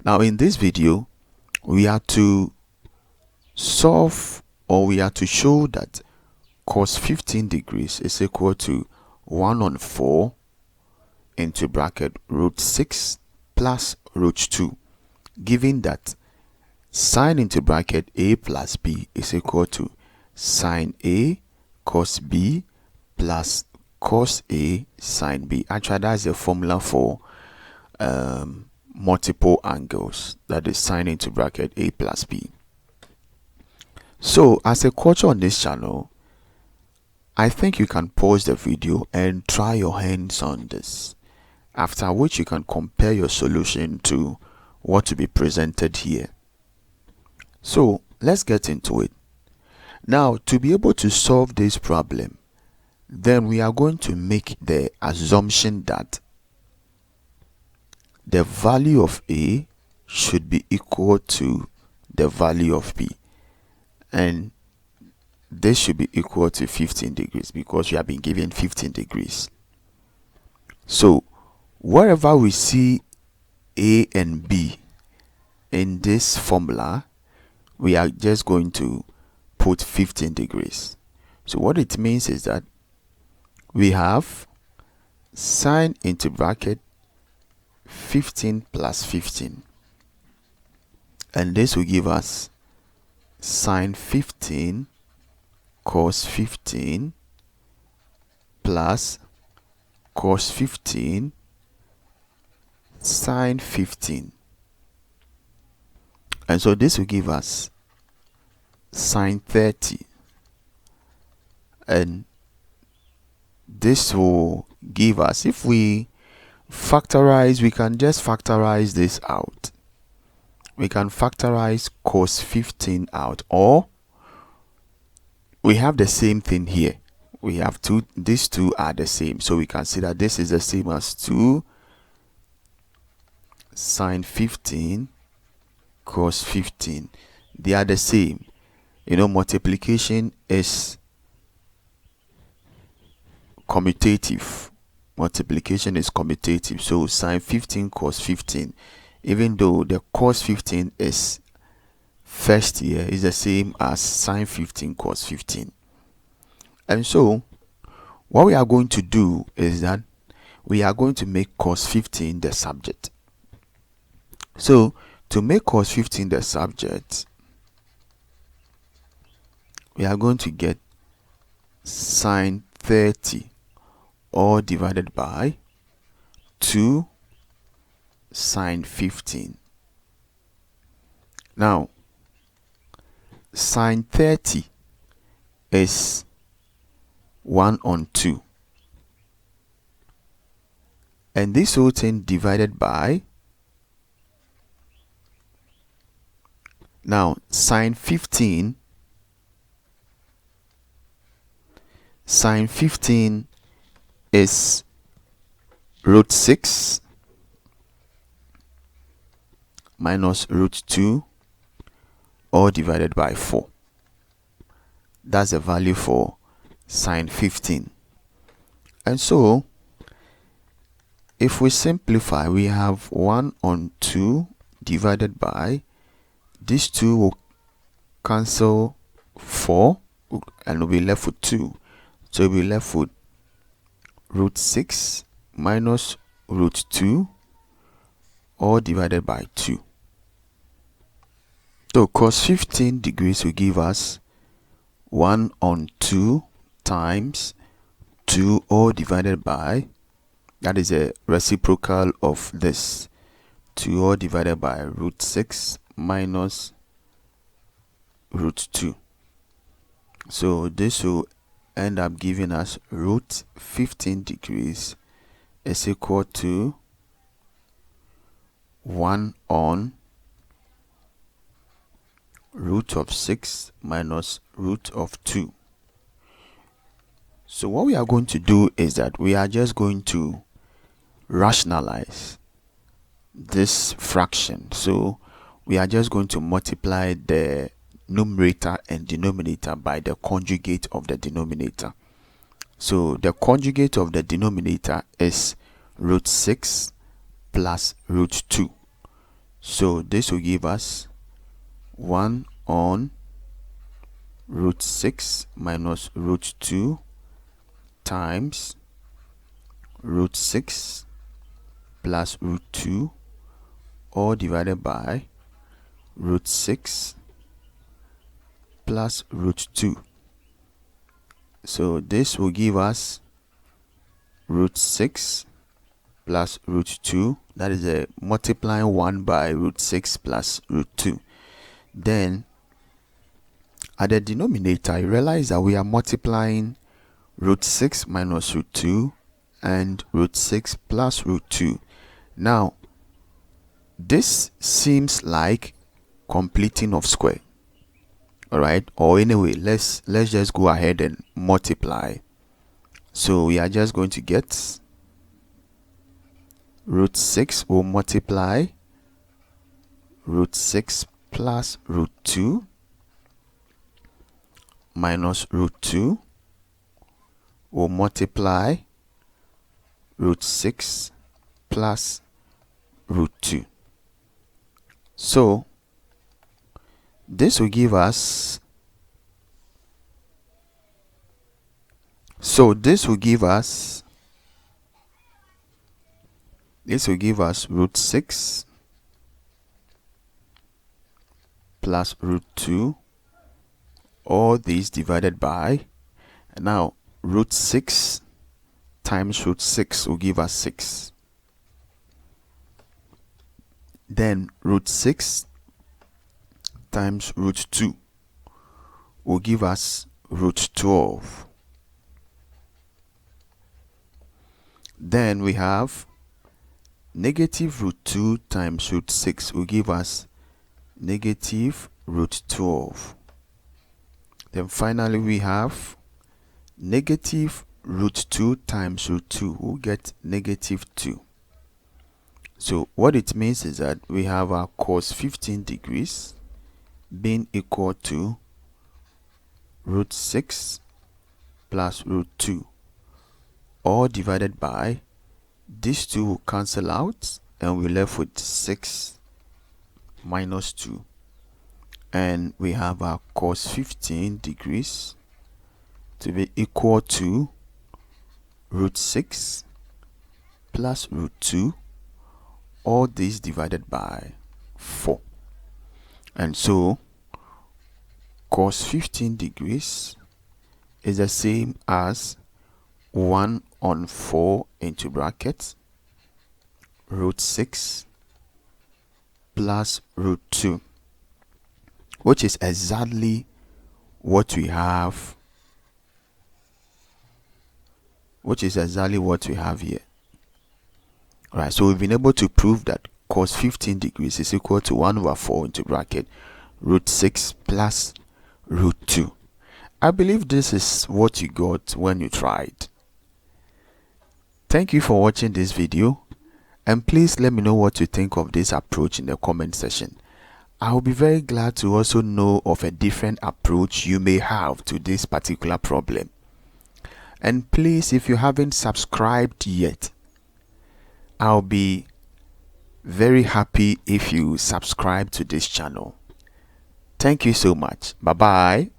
Now in this video, we are to solve, or we are to show that cos 15 degrees is equal to 1 on 4 into bracket root 6 plus root 2, given that sine into bracket a plus b is equal to sine a cos b plus cos a sine b. Actually, that's the formula for multiple angles, that is sine into bracket a plus b. So as a culture on this channel, I think you can pause the video and try your hands on this, after which you can compare your solution to what to be presented here. So let's get into it. Now, to be able to solve this problem, then we are going to make the assumption that the value of A should be equal to the value of B, and this should be equal to 15 degrees because we have been given 15 degrees. So wherever we see A and B in this formula, we are just going to put 15 degrees. So what it means is that we have sine into bracket 15 plus 15, and this will give us sine 15 cos 15 plus cos 15 sine 15, and so this will give us sine 30, and this will give us, if we factorize, we can just factorize this out. We can factorize cos 15 out, or we have the same thing here. We have two, these two are the same, so we can see that this is the same as 2 sine 15 cos 15. They are the same. You know, multiplication is commutative. Multiplication is commutative. So sine 15 cos 15, even though the cos 15 is first here, is the same as sine 15 cos 15. And so what we are going to do is that we are going to make cos 15 the subject. So to make cos 15 the subject, we are going to get sine 30 all divided by 2 sine 15. Now sine 30 is 1 on 2, and this whole thing divided by, now sine 15 is root 6 minus root 2 all divided by 4. That's the value for sine 15. And so if we simplify, we have 1 on 2 divided by, these 2 will cancel 4 and we'll be left with 2. So we'll be left with root 6 minus root 2 all divided by 2. So cos 15 degrees will give us 1 on 2 times 2 all divided by, that is a reciprocal of this, 2 all divided by root 6 minus root 2. So this will end up giving us root 15 degrees is equal to 1 on root of 6 minus root of 2. So what we are going to do is that we are just going to rationalize this fraction. So we are just going to multiply the numerator and denominator by the conjugate of the denominator. So the conjugate of the denominator is root 6 plus root 2. So this will give us 1 on root 6 minus root 2 times root 6 plus root 2, all divided by root 6 plus root 2. So this will give us root 6 plus root 2, that is a multiplying 1 by root 6 plus root 2. Then at the denominator, you realize that we are multiplying root 6 minus root 2 and root 6 plus root 2. Now this seems like completing of square, all right? Or anyway, let's just go ahead and multiply. So we are just going to get root 6 will multiply root 6 plus root 2 minus root 2 will multiply root 6 plus root 2. So this will give us root 6 plus root 2, all these divided by, now root 6 times root 6 will give us 6. Then root 6 times root 2 will give us root 12. Then we have negative root 2 times root 6 will give us negative root 12. Then finally we have negative root 2 times root 2 will get negative 2. So what it means is that we have our cos 15 degrees being equal to root 6 plus root 2, all divided by, these two will cancel out and we're left with 6 minus 2. And we have our cos 15 degrees to be equal to root 6 plus root 2, all these divided by 4. And so cos 15 degrees is the same as 1 on 4 into brackets root 6 plus root 2, which is exactly what we have, here. Alright, so we've been able to prove that cos 15 degrees is equal to 1 over 4 into bracket root 6 plus root 2. I believe this is what you got when you tried. Thank you for watching this video, and please let me know what you think of this approach in the comment section. I will be very glad to also know of a different approach you may have to this particular problem. And please, if you haven't subscribed yet, I'll be very happy if you subscribe to this channel. Thank you so much. Bye bye.